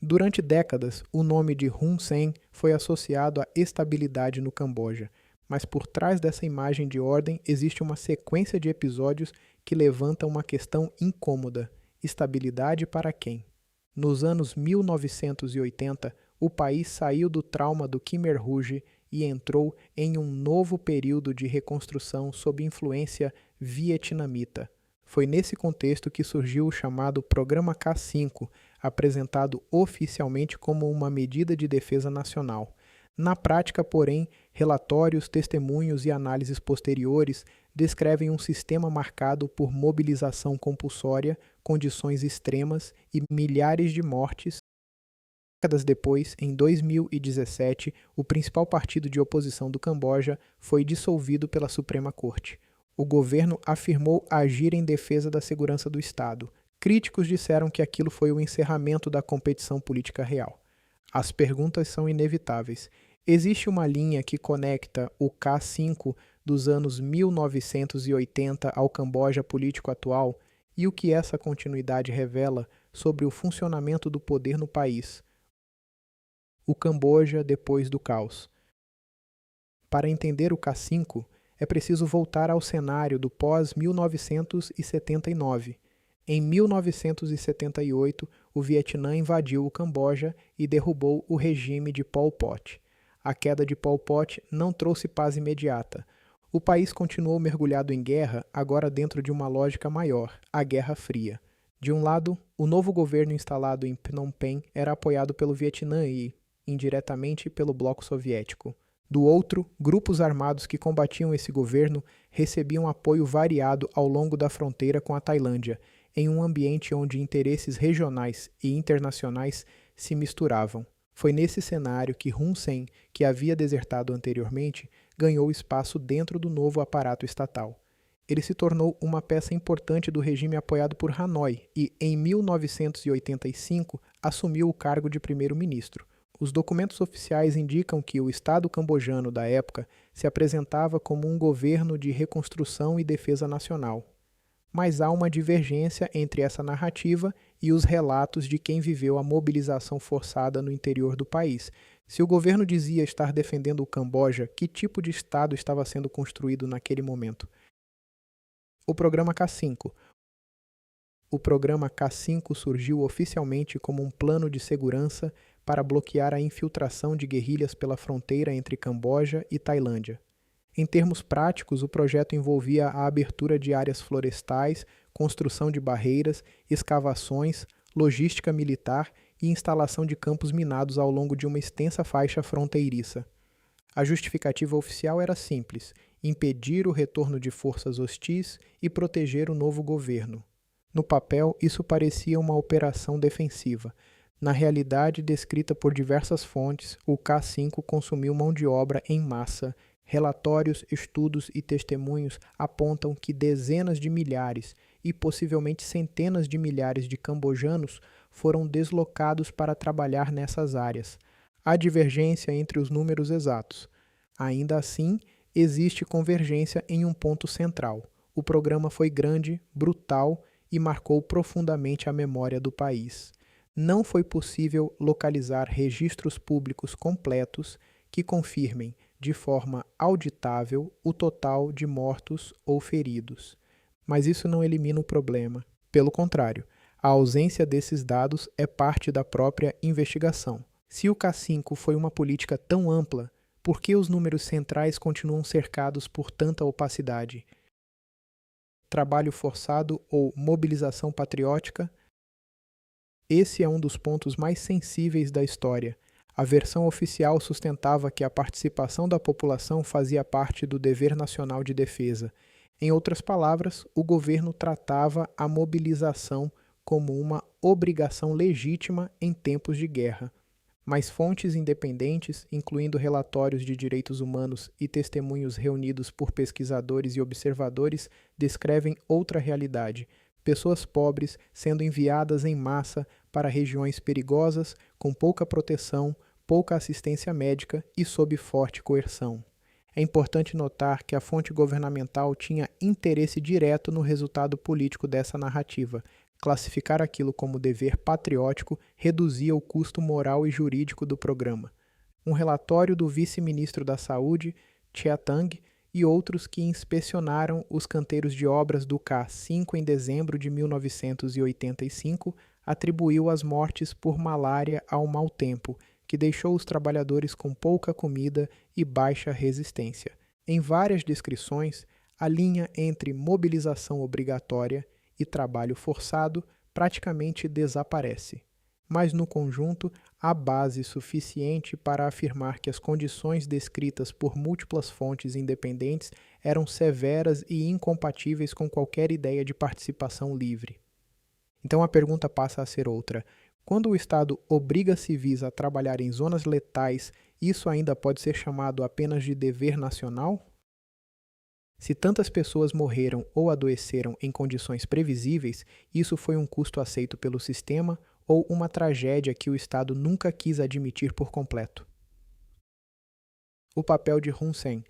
Durante décadas, o nome de Hun Sen foi associado à estabilidade no Camboja, mas por trás dessa imagem de ordem existe uma sequência de episódios que levanta uma questão incômoda: estabilidade para quem? Nos anos 1980, o país saiu do trauma do Khmer Rouge e entrou em um novo período de reconstrução sob influência vietnamita. Foi nesse contexto que surgiu o chamado Programa K5, apresentado oficialmente como uma medida de defesa nacional. Na prática, porém, relatórios, testemunhos e análises posteriores descrevem um sistema marcado por mobilização compulsória, condições extremas e milhares de mortes. Décadas depois, em 2017, o principal partido de oposição do Camboja foi dissolvido pela Suprema Corte. O governo afirmou agir em defesa da segurança do Estado. Críticos disseram que aquilo foi o encerramento da competição política real. As perguntas são inevitáveis. Existe uma linha que conecta o K5 dos anos 1980 ao Camboja político atual e o que essa continuidade revela sobre o funcionamento do poder no país. O Camboja depois do caos. Para entender o K5, é preciso voltar ao cenário do pós-1979. Em 1978, o Vietnã invadiu o Camboja e derrubou o regime de Pol Pot. A queda de Pol Pot não trouxe paz imediata. O país continuou mergulhado em guerra, agora dentro de uma lógica maior, a Guerra Fria. De um lado, o novo governo instalado em Phnom Penh era apoiado pelo Vietnã e, indiretamente, pelo Bloco Soviético. Do outro, grupos armados que combatiam esse governo recebiam apoio variado ao longo da fronteira com a Tailândia, em um ambiente onde interesses regionais e internacionais se misturavam. Foi nesse cenário que Hun Sen, que havia desertado anteriormente, ganhou espaço dentro do novo aparato estatal. Ele se tornou uma peça importante do regime apoiado por Hanoi e, em 1985, assumiu o cargo de primeiro-ministro. Os documentos oficiais indicam que o Estado cambojano da época se apresentava como um governo de reconstrução e defesa nacional. Mas há uma divergência entre essa narrativa e os relatos de quem viveu a mobilização forçada no interior do país. Se o governo dizia estar defendendo o Camboja, que tipo de Estado estava sendo construído naquele momento? O Programa K5. O Programa K5 surgiu oficialmente como um plano de segurança para bloquear a infiltração de guerrilhas pela fronteira entre Camboja e Tailândia. Em termos práticos, o projeto envolvia a abertura de áreas florestais, construção de barreiras, escavações, logística militar e instalação de campos minados ao longo de uma extensa faixa fronteiriça. A justificativa oficial era simples: impedir o retorno de forças hostis e proteger o novo governo. No papel, isso parecia uma operação defensiva. Na realidade, descrita por diversas fontes, o K5 consumiu mão de obra em massa. Relatórios, estudos e testemunhos apontam que dezenas de milhares e possivelmente centenas de milhares de cambojanos foram deslocados para trabalhar nessas áreas. Há divergência entre os números exatos. Ainda assim, existe convergência em um ponto central. O programa foi grande, brutal e marcou profundamente a memória do país. Não foi possível localizar registros públicos completos que confirmem, de forma auditável, o total de mortos ou feridos. Mas isso não elimina o problema. Pelo contrário, a ausência desses dados é parte da própria investigação. Se o K5 foi uma política tão ampla, por que os números centrais continuam cercados por tanta opacidade? Trabalho forçado ou mobilização patriótica? Esse é um dos pontos mais sensíveis da história. A versão oficial sustentava que a participação da população fazia parte do dever nacional de defesa. Em outras palavras, o governo tratava a mobilização como uma obrigação legítima em tempos de guerra. Mas fontes independentes, incluindo relatórios de direitos humanos e testemunhos reunidos por pesquisadores e observadores, descrevem outra realidade: pessoas pobres sendo enviadas em massa para regiões perigosas, com pouca proteção, pouca assistência médica e sob forte coerção. É importante notar que a fonte governamental tinha interesse direto no resultado político dessa narrativa. Classificar aquilo como dever patriótico reduzia o custo moral e jurídico do programa. Um relatório do vice-ministro da Saúde, Chia Tang, e outros que inspecionaram os canteiros de obras do K5 em dezembro de 1985 atribuiu as mortes por malária ao mau tempo, que deixou os trabalhadores com pouca comida e baixa resistência. Em várias descrições, a linha entre mobilização obrigatória e trabalho forçado praticamente desaparece. Mas no conjunto, há base suficiente para afirmar que as condições descritas por múltiplas fontes independentes eram severas e incompatíveis com qualquer ideia de participação livre. Então a pergunta passa a ser outra. Quando o Estado obriga civis a trabalhar em zonas letais, isso ainda pode ser chamado apenas de dever nacional? Se tantas pessoas morreram ou adoeceram em condições previsíveis, isso foi um custo aceito pelo sistema ou uma tragédia que o Estado nunca quis admitir por completo. O papel de Hun Sen.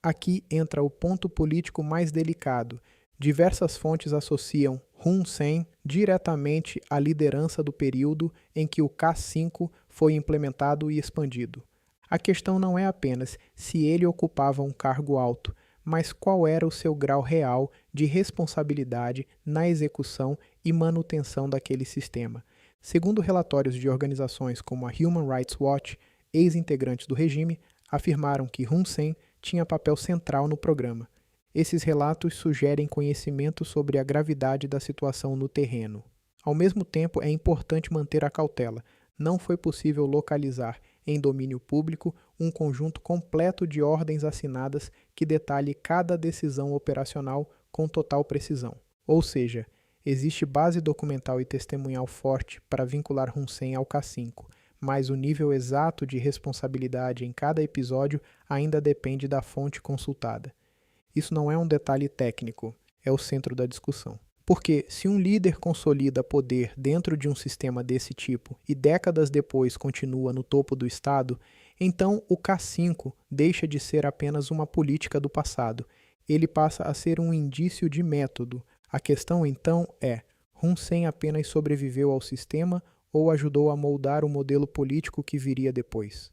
Aqui entra o ponto político mais delicado. Diversas fontes associam Hun Sen diretamente à liderança do período em que o K5 foi implementado e expandido. A questão não é apenas se ele ocupava um cargo alto, mas qual era o seu grau real de responsabilidade na execução e manutenção daquele sistema. Segundo relatórios de organizações como a Human Rights Watch, ex-integrantes do regime afirmaram que Hun Sen tinha papel central no programa. Esses relatos sugerem conhecimento sobre a gravidade da situação no terreno. Ao mesmo tempo, é importante manter a cautela. Não foi possível localizar em domínio público um conjunto completo de ordens assinadas que detalhe cada decisão operacional com total precisão. Ou seja, existe base documental e testemunhal forte para vincular Hun Sen ao K5, mas o nível exato de responsabilidade em cada episódio ainda depende da fonte consultada. Isso não é um detalhe técnico, é o centro da discussão. Porque se um líder consolida poder dentro de um sistema desse tipo e décadas depois continua no topo do Estado, então o K5 deixa de ser apenas uma política do passado. Ele passa a ser um indício de método. A questão então é, Hun Sen apenas sobreviveu ao sistema ou ajudou a moldar o modelo político que viria depois?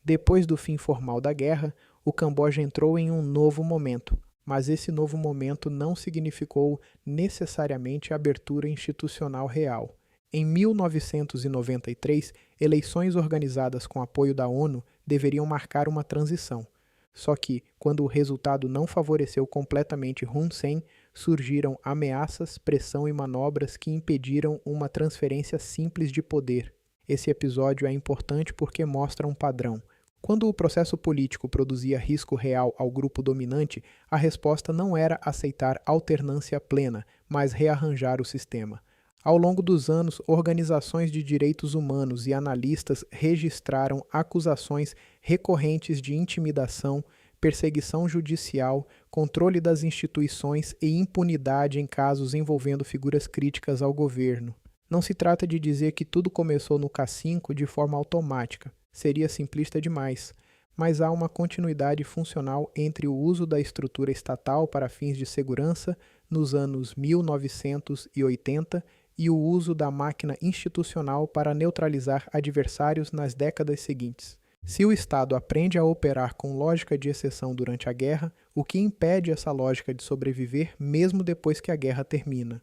Depois do fim formal da guerra, o Camboja entrou em um novo momento. Mas esse novo momento não significou necessariamente abertura institucional real. Em 1993, eleições organizadas com apoio da ONU deveriam marcar uma transição. Só que, quando o resultado não favoreceu completamente Hun Sen, surgiram ameaças, pressão e manobras que impediram uma transferência simples de poder. Esse episódio é importante porque mostra um padrão. Quando o processo político produzia risco real ao grupo dominante, a resposta não era aceitar alternância plena, mas rearranjar o sistema. Ao longo dos anos, organizações de direitos humanos e analistas registraram acusações recorrentes de intimidação, perseguição judicial, controle das instituições e impunidade em casos envolvendo figuras críticas ao governo. Não se trata de dizer que tudo começou no K5 de forma automática. Seria simplista demais, mas há uma continuidade funcional entre o uso da estrutura estatal para fins de segurança nos anos 1980 e o uso da máquina institucional para neutralizar adversários nas décadas seguintes. Se o Estado aprende a operar com lógica de exceção durante a guerra, o que impede essa lógica de sobreviver mesmo depois que a guerra termina?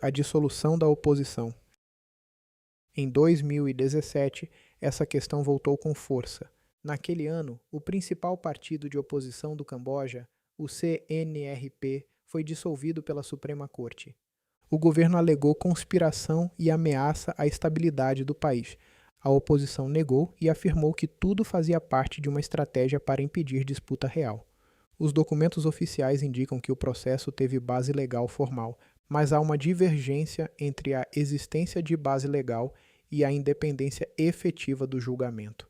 A dissolução da oposição. Em 2017, essa questão voltou com força. Naquele ano, o principal partido de oposição do Camboja, o CNRP, foi dissolvido pela Suprema Corte. O governo alegou conspiração e ameaça à estabilidade do país. A oposição negou e afirmou que tudo fazia parte de uma estratégia para impedir disputa real. Os documentos oficiais indicam que o processo teve base legal formal, mas há uma divergência entre a existência de base legal e a independência efetiva do julgamento.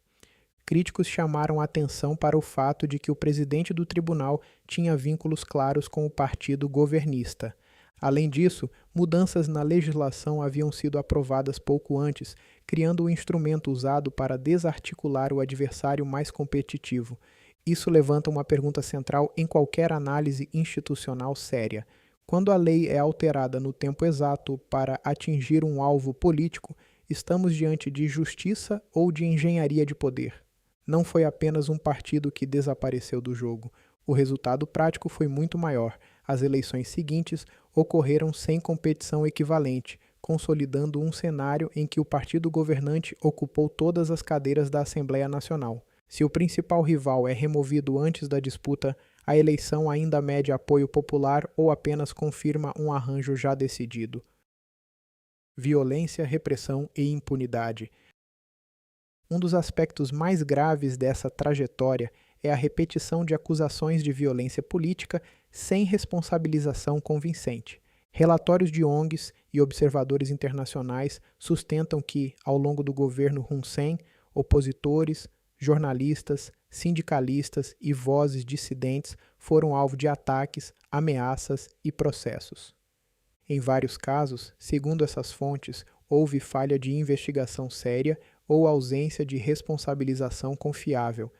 Críticos chamaram a atenção para o fato de que o presidente do tribunal tinha vínculos claros com o partido governista. Além disso, mudanças na legislação haviam sido aprovadas pouco antes, criando um instrumento usado para desarticular o adversário mais competitivo. Isso levanta uma pergunta central em qualquer análise institucional séria. Quando a lei é alterada no tempo exato para atingir um alvo político, estamos diante de justiça ou de engenharia de poder. Não foi apenas um partido que desapareceu do jogo. O resultado prático foi muito maior. As eleições seguintes ocorreram sem competição equivalente, consolidando um cenário em que o partido governante ocupou todas as cadeiras da Assembleia Nacional. Se o principal rival é removido antes da disputa, a eleição ainda mede apoio popular ou apenas confirma um arranjo já decidido. Violência, repressão e impunidade. Um dos aspectos mais graves dessa trajetória é a repetição de acusações de violência política sem responsabilização convincente. Relatórios de ONGs e observadores internacionais sustentam que, ao longo do governo Hun Sen, opositores, jornalistas, sindicalistas e vozes dissidentes foram alvo de ataques, ameaças e processos. Em vários casos, segundo essas fontes, houve falha de investigação séria ou ausência de responsabilização confiável.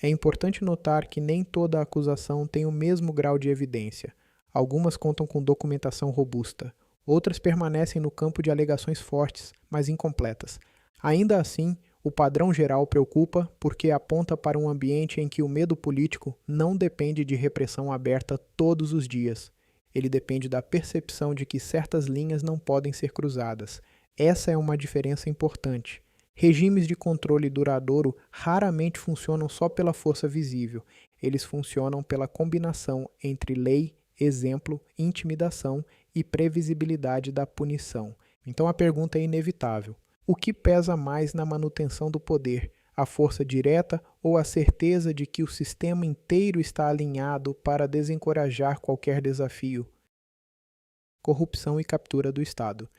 É importante notar que nem toda acusação tem o mesmo grau de evidência. Algumas contam com documentação robusta, outras permanecem no campo de alegações fortes, mas incompletas. Ainda assim, o padrão geral preocupa porque aponta para um ambiente em que o medo político não depende de repressão aberta todos os dias. Ele depende da percepção de que certas linhas não podem ser cruzadas. Essa é uma diferença importante. Regimes de controle duradouro raramente funcionam só pela força visível. Eles funcionam pela combinação entre lei, exemplo, intimidação e previsibilidade da punição. Então a pergunta é inevitável. O que pesa mais na manutenção do poder? A força direta ou a certeza de que o sistema inteiro está alinhado para desencorajar qualquer desafio? Corrupção e captura do Estado.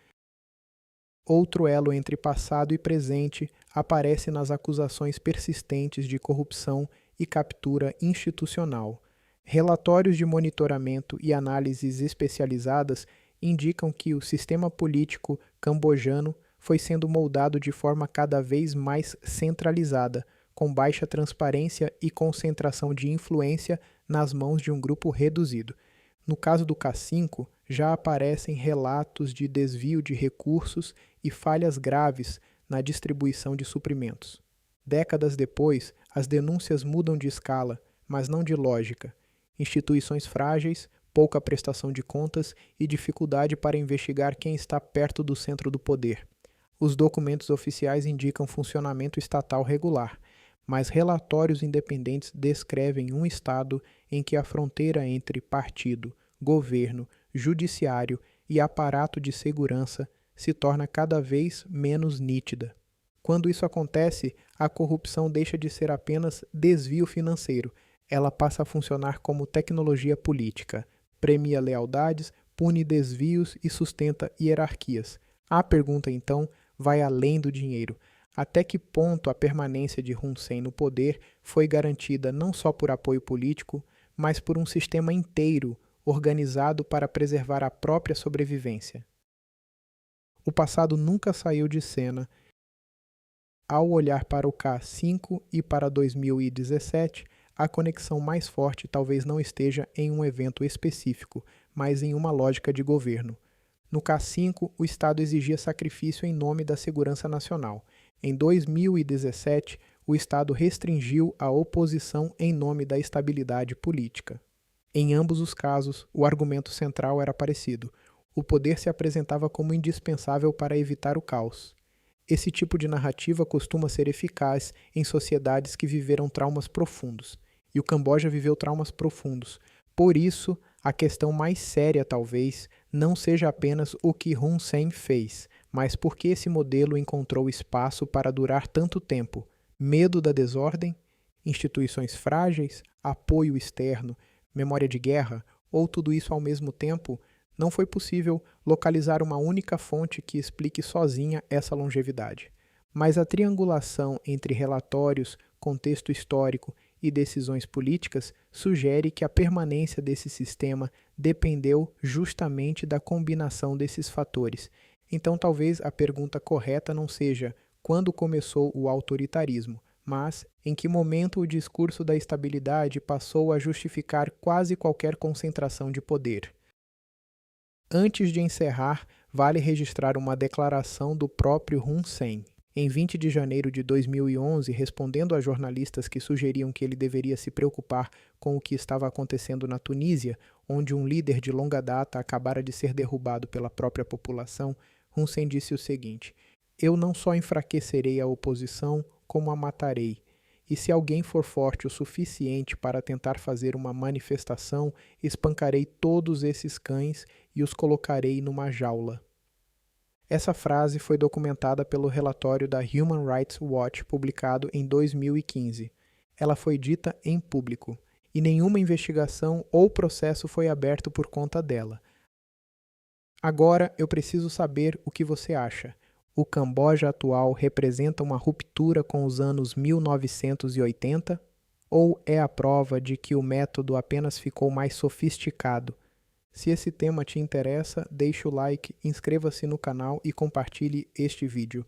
Outro elo entre passado e presente aparece nas acusações persistentes de corrupção e captura institucional. Relatórios de monitoramento e análises especializadas indicam que o sistema político cambojano foi sendo moldado de forma cada vez mais centralizada, com baixa transparência e concentração de influência nas mãos de um grupo reduzido. No caso do K5, já aparecem relatos de desvio de recursos e falhas graves na distribuição de suprimentos. Décadas depois, as denúncias mudam de escala, mas não de lógica. Instituições frágeis, pouca prestação de contas e dificuldade para investigar quem está perto do centro do poder. Os documentos oficiais indicam funcionamento estatal regular, mas relatórios independentes descrevem um estado em que a fronteira entre partido, governo, judiciário e aparato de segurança se torna cada vez menos nítida. Quando isso acontece, a corrupção deixa de ser apenas desvio financeiro, ela passa a funcionar como tecnologia política, premia lealdades, pune desvios e sustenta hierarquias. A pergunta, então, vai além do dinheiro. Até que ponto a permanência de Hun Sen no poder foi garantida não só por apoio político, mas por um sistema inteiro organizado para preservar a própria sobrevivência? O passado nunca saiu de cena. Ao olhar para o K5 e para 2017, a conexão mais forte talvez não esteja em um evento específico, mas em uma lógica de governo. No K5, o Estado exigia sacrifício em nome da segurança nacional. Em 2017, o Estado restringiu a oposição em nome da estabilidade política. Em ambos os casos, o argumento central era parecido. O poder se apresentava como indispensável para evitar o caos. Esse tipo de narrativa costuma ser eficaz em sociedades que viveram traumas profundos. E o Camboja viveu traumas profundos. Por isso, a questão mais séria, talvez, não seja apenas o que Hun Sen fez, mas por que esse modelo encontrou espaço para durar tanto tempo? Medo da desordem? Instituições frágeis? Apoio externo? Memória de guerra? Ou tudo isso ao mesmo tempo? Não foi possível localizar uma única fonte que explique sozinha essa longevidade. Mas a triangulação entre relatórios, contexto histórico e decisões políticas sugere que a permanência desse sistema dependeu justamente da combinação desses fatores. Então talvez a pergunta correta não seja quando começou o autoritarismo, mas em que momento o discurso da estabilidade passou a justificar quase qualquer concentração de poder. Antes de encerrar, vale registrar uma declaração do próprio Hun Sen. Em 20 de janeiro de 2011, respondendo a jornalistas que sugeriam que ele deveria se preocupar com o que estava acontecendo na Tunísia, onde um líder de longa data acabara de ser derrubado pela própria população, Hun Sen disse o seguinte: "Eu não só enfraquecerei a oposição, como a matarei. E se alguém for forte o suficiente para tentar fazer uma manifestação, espancarei todos esses cães e os colocarei numa jaula." Essa frase foi documentada pelo relatório da Human Rights Watch publicado em 2015. Ela foi dita em público, e nenhuma investigação ou processo foi aberto por conta dela. Agora eu preciso saber o que você acha. O Camboja atual representa uma ruptura com os anos 1980? Ou é a prova de que o método apenas ficou mais sofisticado? Se esse tema te interessa, deixe o like, inscreva-se no canal e compartilhe este vídeo.